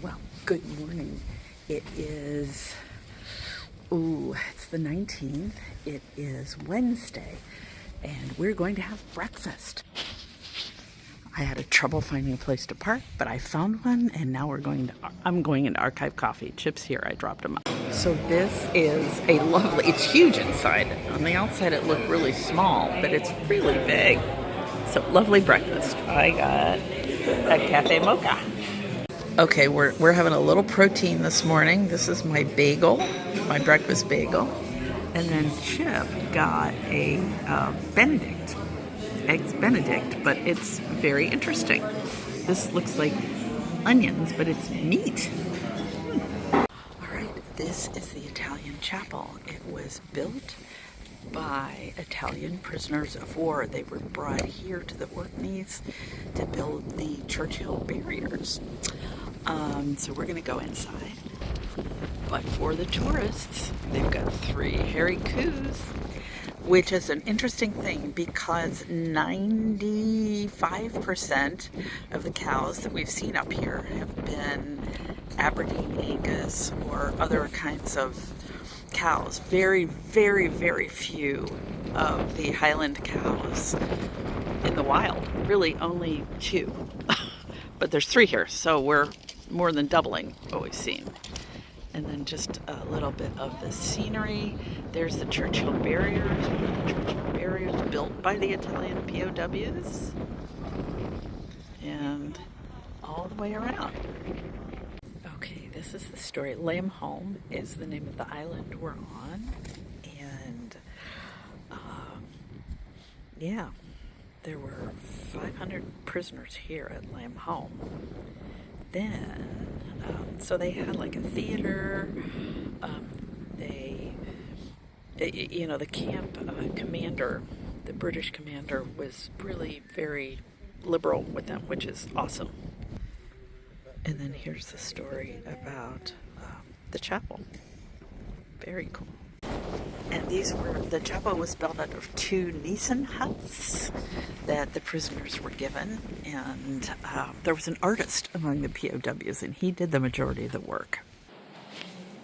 Well, good morning. It is, it's the 19th. It is Wednesday, and we're going to have breakfast. I had a trouble finding a place to park, but I found one, and now I'm going into Archive Coffee. Chip's here, I dropped them off. So this is it's huge inside. On the outside it looked really small, but it's really big. So lovely breakfast. I got a cafe mocha. Okay, we're having a little protein this morning. This is my bagel, my breakfast bagel. And then Chip got a eggs Benedict, but it's very interesting. This looks like onions, but it's meat. All right, this is the Italian chapel. It was built by Italian prisoners of war. They were brought here to the Orkneys to build the Churchill barriers. So we're going to go inside. But for the tourists, they've got 3 hairy Coos, which is an interesting thing because 95% of the cows that we've seen up here have been Aberdeen Angus or other kinds of cows. Very, very, very few of the Highland cows in the wild. Really only 2. But there's 3 here, so we're more than doubling what we've seen. And then just a little bit of the scenery. There's the Churchill barriers, one of the Churchill barriers built by the Italian POWs. And all the way around. Okay, this is the story. Lamholm is the name of the island we're on. And yeah, there were 500 prisoners here at Lamholm. Then, so they had like a theater. The camp commander, the British commander, was really very liberal with them, which is awesome. And then here's the story about the chapel. Very cool. And the chapel was built out of 2 Nissen huts that the prisoners were given. And there was an artist among the POWs, and he did the majority of the work.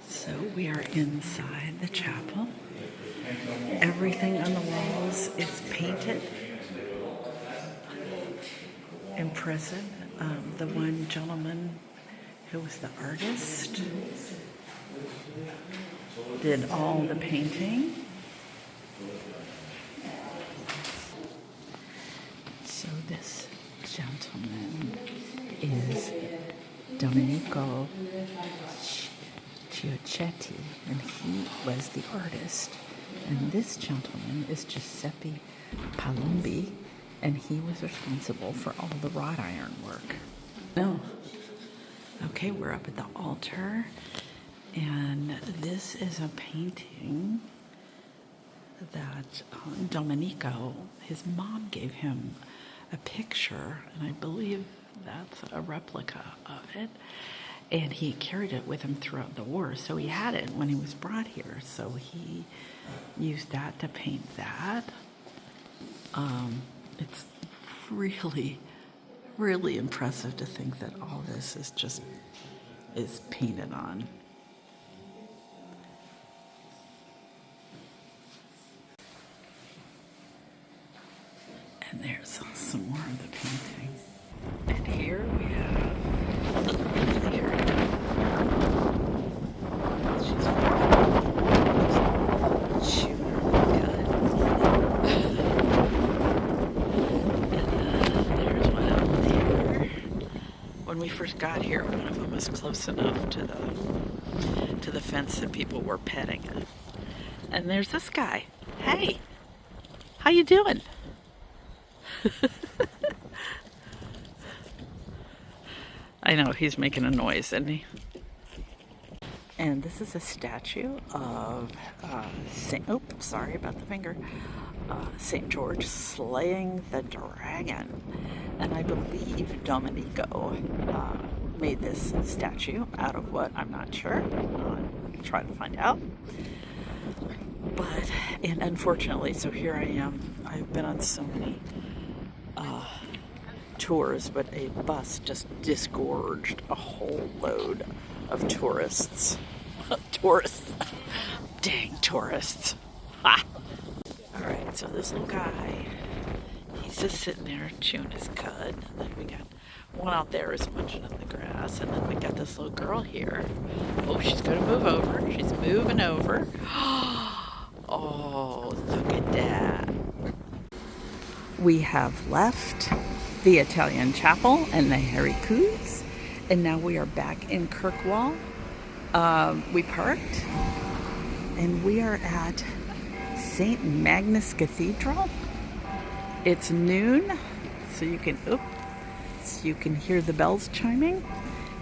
So we are inside the chapel. Everything on the walls is painted. Impressive. The one gentleman who was the artist did all the painting. So this gentleman is Domenico Ciochetti, and he was the artist. And this gentleman is Giuseppe Palumbi, and he was responsible for all the wrought iron work. No. Okay, we're up at the altar. And this is a painting that Domenico, his mom gave him a picture, and I believe that's a replica of it. And he carried it with him throughout the war, so he had it when he was brought here. So he used that to paint that. It's really, really impressive to think that all this is painted on. And there's some more of the painting. And here we have the theater. She's shooting her gun. And then there's one out there. When we first got here, one of them was close enough to the fence that people were petting it. And there's this guy. Hey, how you doing? I know, he's making a noise, isn't he? And this is a statue of St. George slaying the dragon. And I believe Domenico made this statue out of what? I'm not sure. I'm trying to find out. And unfortunately, so here I am. I've been on so many tours, but a bus just disgorged a whole load of tourists. Tourists. Dang tourists. Ha! Alright, so this little guy, he's just sitting there chewing his cud. And then we got one out there is munching on the grass. And then we got this little girl here. Oh, she's going to move over. She's moving over. Oh, look at that. We have left the Italian chapel and the Harry Coos. And now we are back in Kirkwall. We parked. And we are at St. Magnus Cathedral. It's noon, so you can hear the bells chiming,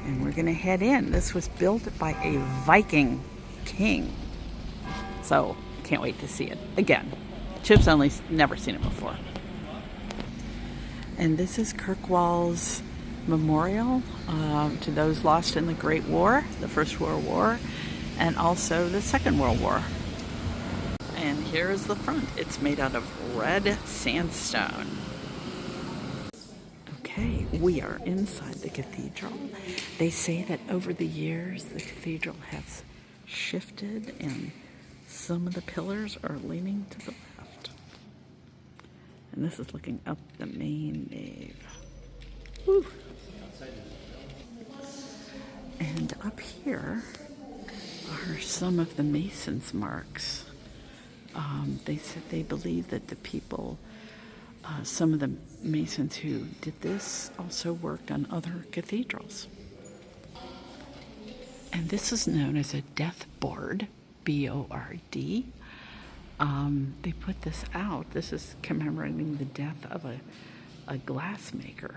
and we're gonna head in. This was built by a Viking king, so can't wait to see it again. Chip's only never seen it before. And this is Kirkwall's memorial to those lost in the Great War, the First World War, and also the Second World War. And here is the front. It's made out of red sandstone. Okay, we are inside the cathedral. They say that over the years the cathedral has shifted and some of the pillars are leaning to the left. And this is looking up the main nave. Woo. And up here are some of the masons' marks. They said they believe that the people, some of the masons who did this also worked on other cathedrals. And this is known as a death board, B-O-R-D. They put this out. This is commemorating the death of a glassmaker.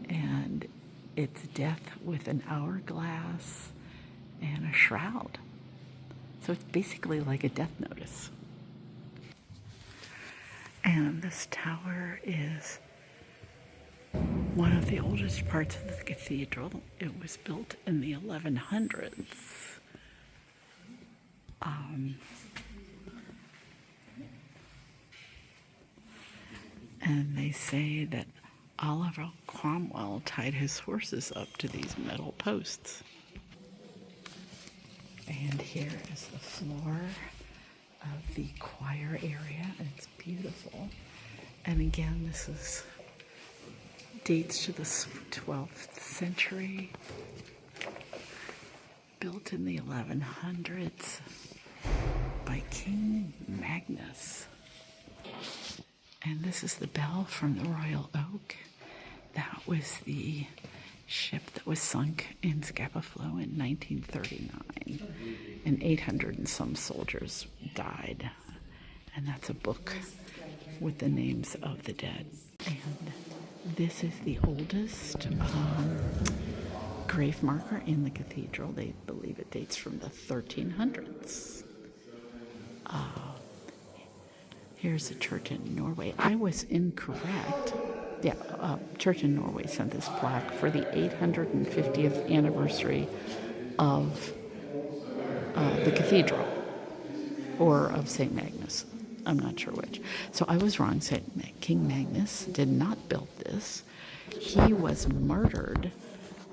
And it's death with an hourglass and a shroud. So it's basically like a death notice. And this tower is one of the oldest parts of the cathedral. It was built in the 1100s. And they say that Oliver Cromwell tied his horses up to these metal posts. And here is the floor of the choir area. It's beautiful. And again, this is dates to the 12th century. Built in the 1100s by King Magnus. And this is the bell from the Royal Oak. That was the ship that was sunk in Scapa Flow in 1939, and 800 and some soldiers died. And that's a book with the names of the dead. And this is the oldest grave marker in the cathedral. They believe it dates from the 1300s. Here's a church in Norway. I was incorrect. Yeah, church in Norway sent this plaque for the 850th anniversary of the cathedral, or of St. Magnus. I'm not sure which. So I was wrong. King Magnus did not build this. He was murdered,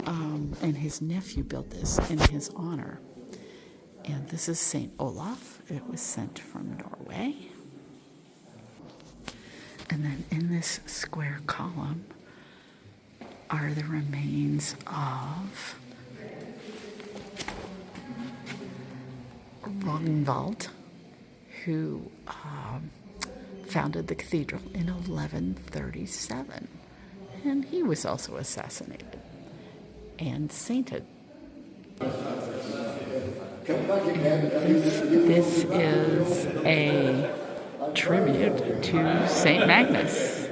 and his nephew built this in his honor. And this is St. Olaf. It was sent from Norway. And then in this square column are the remains of Rognvald, who founded the cathedral in 1137. And he was also assassinated and sainted. This is a tribute to St. Magnus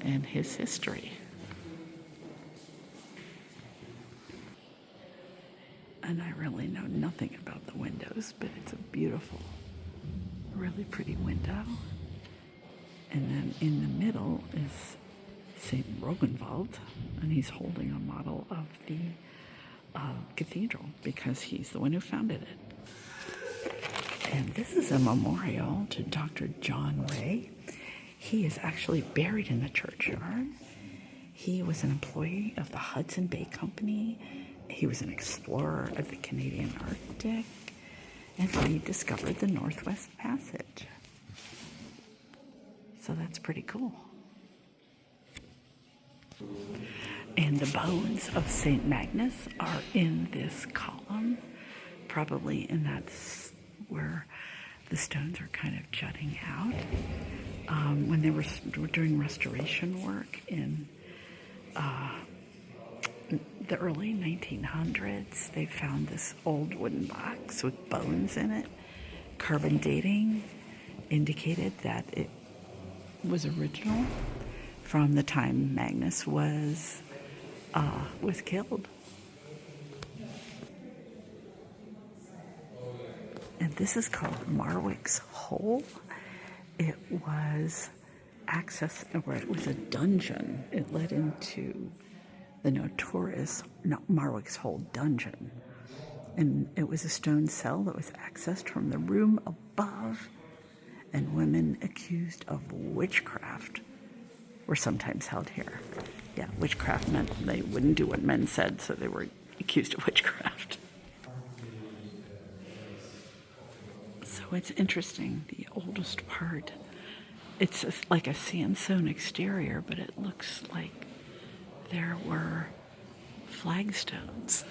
and his history. And I really know nothing about the windows, but it's a beautiful, really pretty window. And then in the middle is St. Rognvald, and he's holding a model of the cathedral because he's the one who founded it. And this is a memorial to Dr. John Ray. He is actually buried in the churchyard. He was an employee of the Hudson Bay Company. He was an explorer of the Canadian Arctic, and he discovered the Northwest Passage. So that's pretty cool. And the bones of St. Magnus are in this column, probably in that where the stones are kind of jutting out. When they were doing restoration work in the early 1900s, they found this old wooden box with bones in it. Carbon dating indicated that it was original from the time Magnus was killed. And this is called Marwick's Hole. It was it was a dungeon. It led into the notorious Marwick's Hole dungeon. And it was a stone cell that was accessed from the room above, and women accused of witchcraft were sometimes held here. Yeah, witchcraft meant they wouldn't do what men said, so they were accused of witchcraft. So it's interesting, the oldest part, it's like a sandstone exterior, but it looks like there were flagstones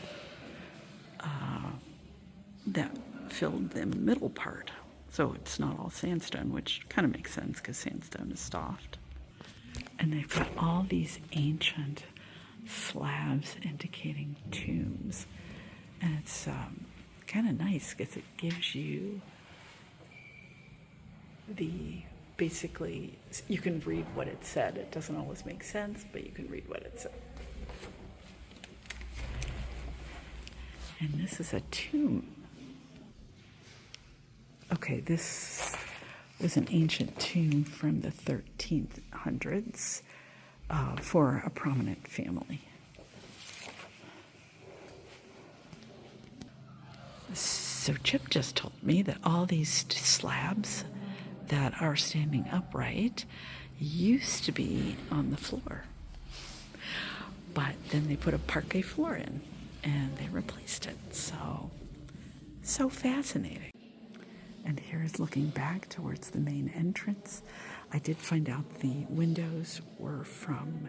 that filled the middle part. So it's not all sandstone, which kind of makes sense because sandstone is soft. And they've got all these ancient slabs indicating tombs. And it's kind of nice because it gives you basically, you can read what it said. It doesn't always make sense, but you can read what it said. And this is a tomb. Okay, this was an ancient tomb from the 1300s for a prominent family. So Chip just told me that all these slabs that are standing upright used to be on the floor. But then they put a parquet floor in and they replaced it. So fascinating. And here's looking back towards the main entrance. I did find out the windows were from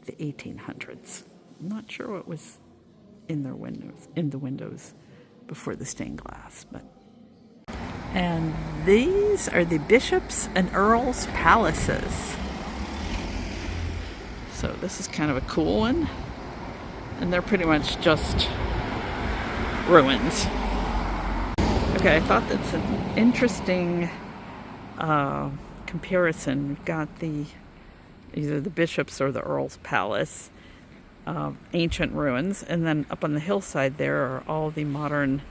the 1800s. I'm not sure what was in the windows before the stained glass, but. And these are the bishops' and earls' palaces. So this is kind of a cool one. And they're pretty much just ruins. Okay, I thought that's an interesting comparison. We've got either the bishop's or the earl's palace, ancient ruins, and then up on the hillside there are all the modern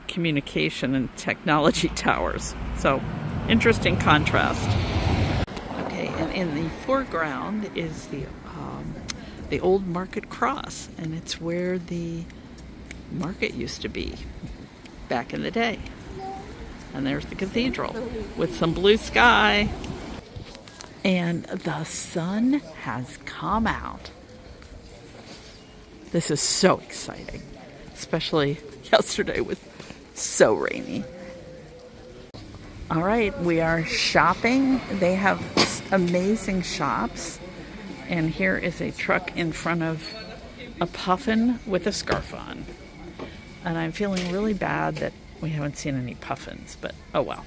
communication and technology towers. So, interesting contrast. Okay, and in the foreground is the old market cross, and it's where the market used to be back in the day. And there's the cathedral with some blue sky. And the sun has come out. This is so exciting, especially yesterday was so rainy. All right, we are shopping. They have amazing shops. And here is a truck in front of a puffin with a scarf on. And I'm feeling really bad that we haven't seen any puffins, but oh well.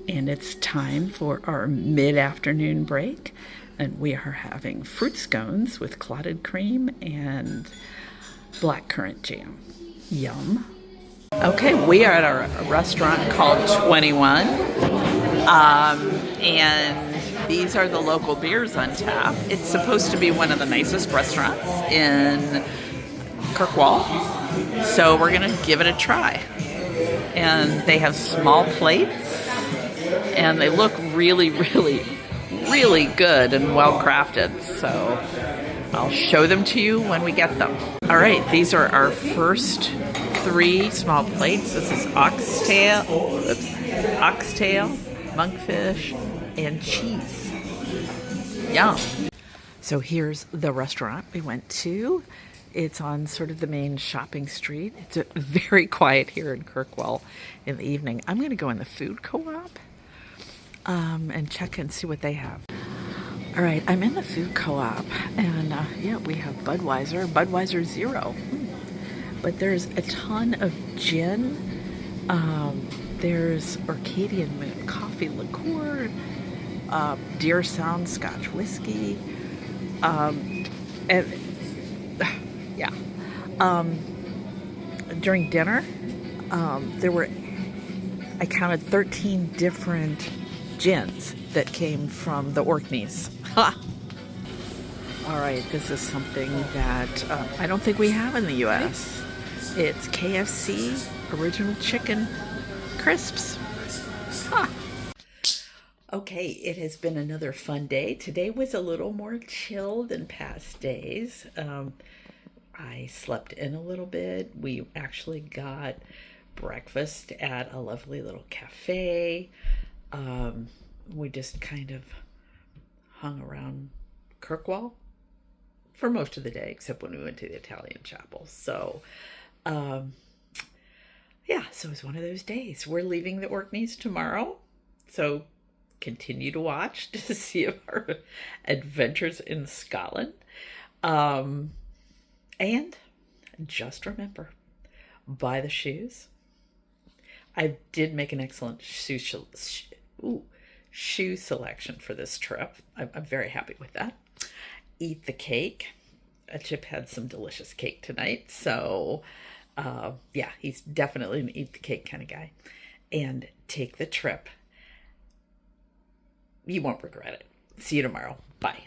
And it's time for our mid-afternoon break. And we are having fruit scones with clotted cream and blackcurrant jam. Yum. Okay, we are at a restaurant called 21. And these are the local beers on tap. It's supposed to be one of the nicest restaurants in Kirkwall. So we're going to give it a try. And they have small plates. And they look really, really, really good and well crafted. So I'll show them to you when we get them. All right, these are our first 3 small plates. This is oxtail, monkfish, and cheese. Yum. So here's the restaurant we went to. It's on sort of the main shopping street. It's very quiet here in Kirkwall in the evening. I'm going to go in the food co-op and check and see what they have. All right, I'm in the food co-op, and yeah, we have Budweiser Zero. But there's a ton of gin. There's Orcadian Moon coffee liqueur, Deer Sound Scotch whiskey, and yeah. During dinner, I counted 13 different gins that came from the Orkneys. Ha! All right, this is something that I don't think we have in the U.S. It's KFC Original Chicken Crisps. Ha! Okay, it has been another fun day. Today was a little more chill than past days. I slept in a little bit. We actually got breakfast at a lovely little cafe. We just kind of hung around Kirkwall for most of the day, except when we went to the Italian chapel. So, yeah, so it was one of those days. We're leaving the Orkneys tomorrow, so continue to watch to see our adventures in Scotland. And just remember, buy the shoes. I did make an excellent shoe selection for this trip. I'm very happy with that. Eat the cake. Chip had some delicious cake tonight, so yeah, he's definitely an eat the cake kind of guy. And take the trip. You won't regret it. See you tomorrow. Bye.